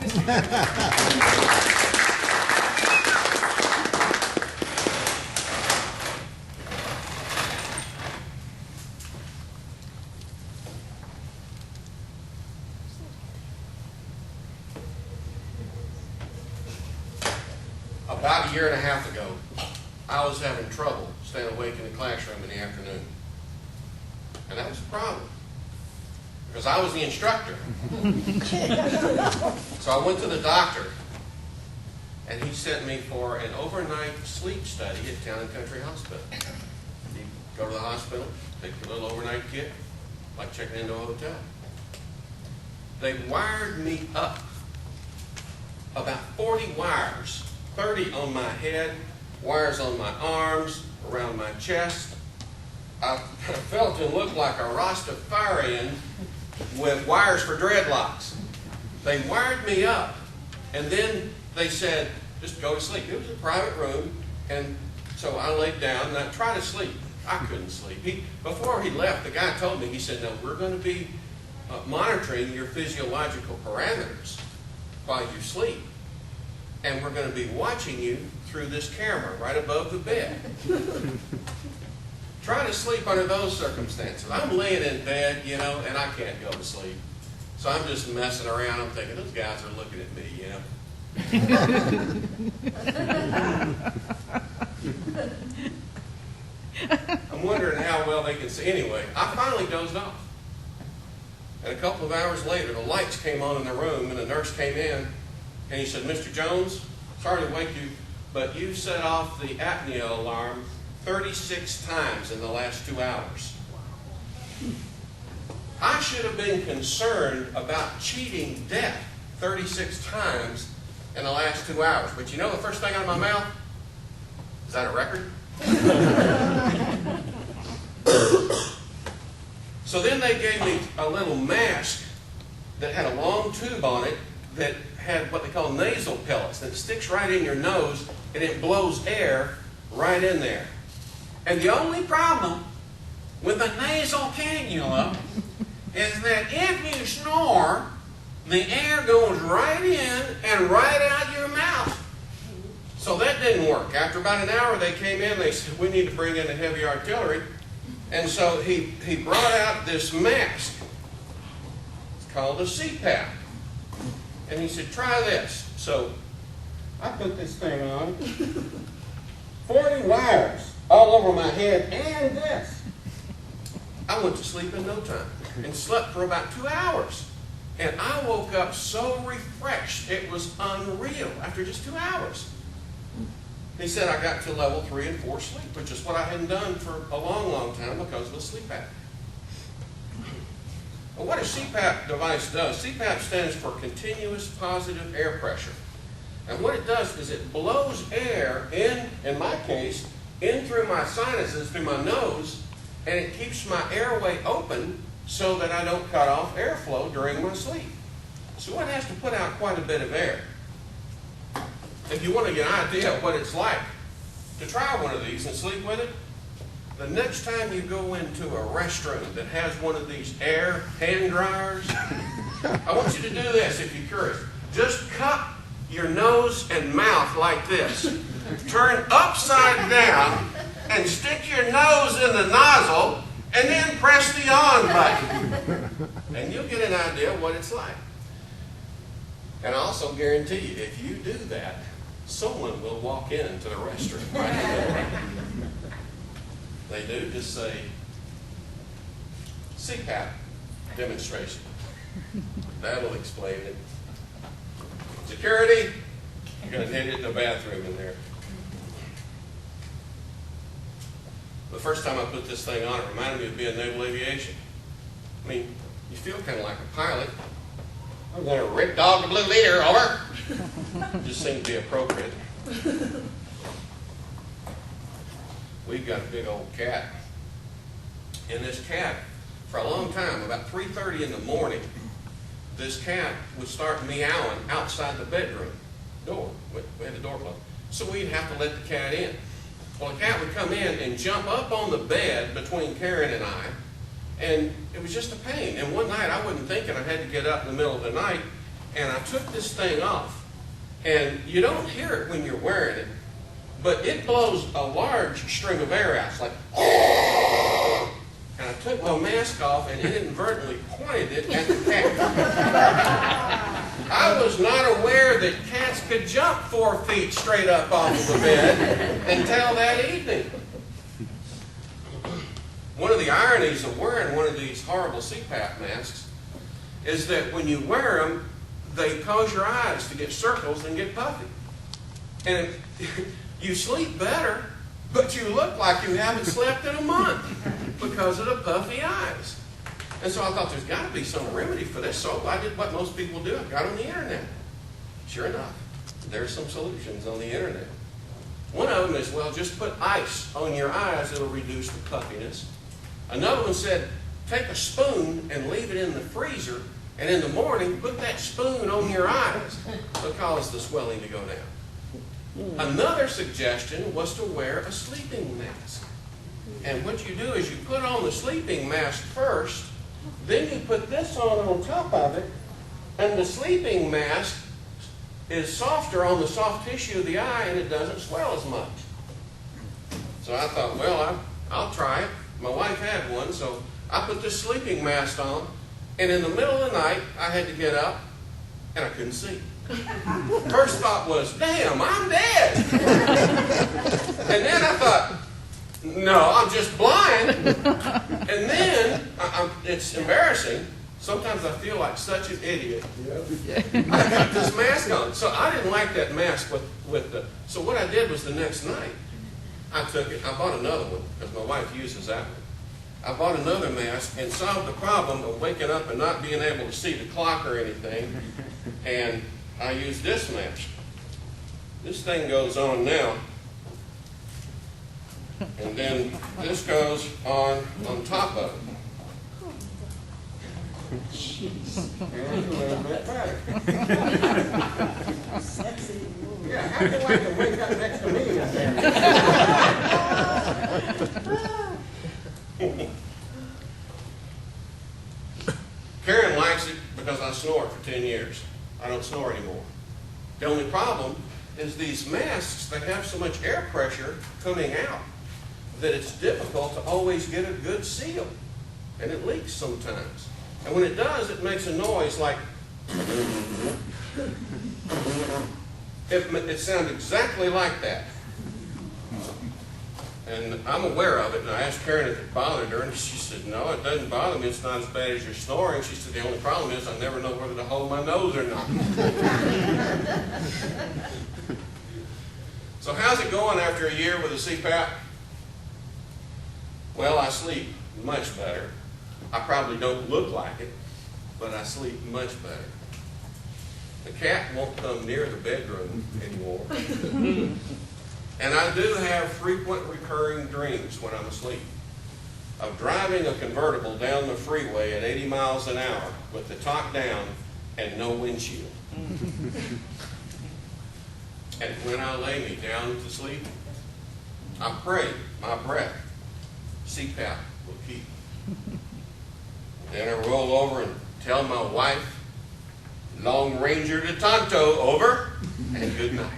About a year and a half ago, I was having trouble staying awake in the classroom in the afternoon. And that was a problem, because I was the instructor. So I went to the doctor, and he sent me for an overnight sleep study at Town and Country Hospital. You go to the hospital, take your little overnight kit, like checking into a hotel. They wired me up, about 40 wires, 30 on my head, wires on my arms, around my chest. I felt and looked like a Rastafarian with wires for dreadlocks. They wired me up, and then they said, just go to sleep. It was a private room, and so I laid down and I tried to sleep. I couldn't sleep. Before he left, the guy told me, he said, no, we're going to be monitoring your physiological parameters while you sleep. And we're going to be watching you through this camera right above the bed. Try to sleep under those circumstances. I'm laying in bed, you know, and I can't go to sleep. So I'm just messing around. I'm thinking, those guys are looking at me, you know. I'm wondering how well they can see. Anyway, I finally dozed off. And a couple of hours later, the lights came on in the room, and the nurse came in, and he said, Mr. Jones, sorry to wake you, but you set off the apnea alarm 36 times in the last 2 hours. I should have been concerned about cheating death 36 times in the last 2 hours. But you know the first thing out of my mouth? Is that a record? So then they gave me a little mask that had a long tube on it that had what they call nasal pellets that sticks right in your nose, and it blows air right in there. And the only problem with a nasal cannula is that if you snore, the air goes right in and right out your mouth. So that didn't work. After about an hour, they came in, they said, we need to bring in the heavy artillery. And so he brought out this mask. It's called a CPAP. And he said, try this. So I put this thing on. 40 wires all over my head and this. I went to sleep in no time and slept for about 2 hours. And I woke up so refreshed, it was unreal after just 2 hours. He said I got to level 3 and 4 sleep, which is what I hadn't done for a long, long time because of the sleep apnea. Well, what a CPAP device does, CPAP stands for continuous positive air pressure. And what it does is it blows air in my case, in through my sinuses, through my nose, and it keeps my airway open so that I don't cut off airflow during my sleep. So one has to put out quite a bit of air. If you want to get an idea of what it's like to try one of these and sleep with it, the next time you go into a restroom that has one of these air hand dryers, I want you to do this if you're curious. Just cup your nose and mouth like this. Turn upside down and stick your nose in the nozzle and then press the on button. And you'll get an idea of what it's like. And I also guarantee you, if you do that, someone will walk into the restroom right. They do, just say, CPAP demonstration. That'll explain it. Security, you're going to need it in the bathroom in there. The first time I put this thing on, it reminded me of being naval aviation. I mean, you feel kind of like a pilot. I'm going to rip dog the blue leader, over. Just seemed to be appropriate. We've got a big old cat. And this cat, for a long time, about 3:30 in the morning, this cat would start meowing outside the bedroom door. We had the door closed. So we'd have to let the cat in. Well, the cat would come in and jump up on the bed between Karen and I, and it was just a pain. And one night, I wasn't thinking I had to get up in the middle of the night, and I took this thing off. And you don't hear it when you're wearing it, but it blows a large string of air out. It's like, and I took my mask off and inadvertently pointed it at the cat. I was not aware that cats could jump 4 feet straight up off of the bed until that evening. One of the ironies of wearing one of these horrible CPAP masks is that when you wear them, they cause your eyes to get circles and get puffy. And you sleep better, but you look like you haven't slept in a month because of the puffy eyes. And so I thought there's got to be some remedy for this. So I did what most people do. I got on the internet. Sure enough, there's some solutions on the internet. One of them is, well, just put ice on your eyes. It'll reduce the puffiness. Another one said, take a spoon and leave it in the freezer, and in the morning, put that spoon on your eyes. It'll cause the swelling to go down. Another suggestion was to wear a sleeping mask. And what you do is you put on the sleeping mask first, then you put this on top of it, and the sleeping mask is softer on the soft tissue of the eye, and it doesn't swell as much. So I thought, well, I'll try it. My wife had one, so I put this sleeping mask on, and in the middle of the night, I had to get up, and I couldn't see. First thought was, damn, I'm dead. And then I thought, no, I'm just blind. And then, it's embarrassing. Sometimes I feel like such an idiot. I got this mask on. So I didn't like that mask so what I did was the next night, I took it, I bought another one, because my wife uses that one. I bought another mask and solved the problem of waking up and not being able to see the clock or anything. And I used this mask. This thing goes on now. And then this goes on top of it. Jeez. And a little bit better. Yeah, how'd you like to wake up next to me in there? Karen likes it because I snore for 10 years. I don't snore anymore. The only problem is these masks, they have so much air pressure coming out that it's difficult to always get a good seal. And it leaks sometimes. And when it does, it makes a noise like... It sounds exactly like that. And I'm aware of it, and I asked Karen if it bothered her, and she said, no, it doesn't bother me. It's not as bad as your snoring. She said, the only problem is I never know whether to hold my nose or not. So how's it going after a year with a CPAP? Well, I sleep much better. I probably don't look like it, but I sleep much better. The cat won't come near the bedroom anymore. And I do have frequent recurring dreams when I'm asleep of driving a convertible down the freeway at 80 miles an hour with the top down and no windshield. And when I lay me down to sleep, I pray my breath, CPAP, will keep. Then I roll over and tell my wife, Long Ranger to Tonto, over, and good night.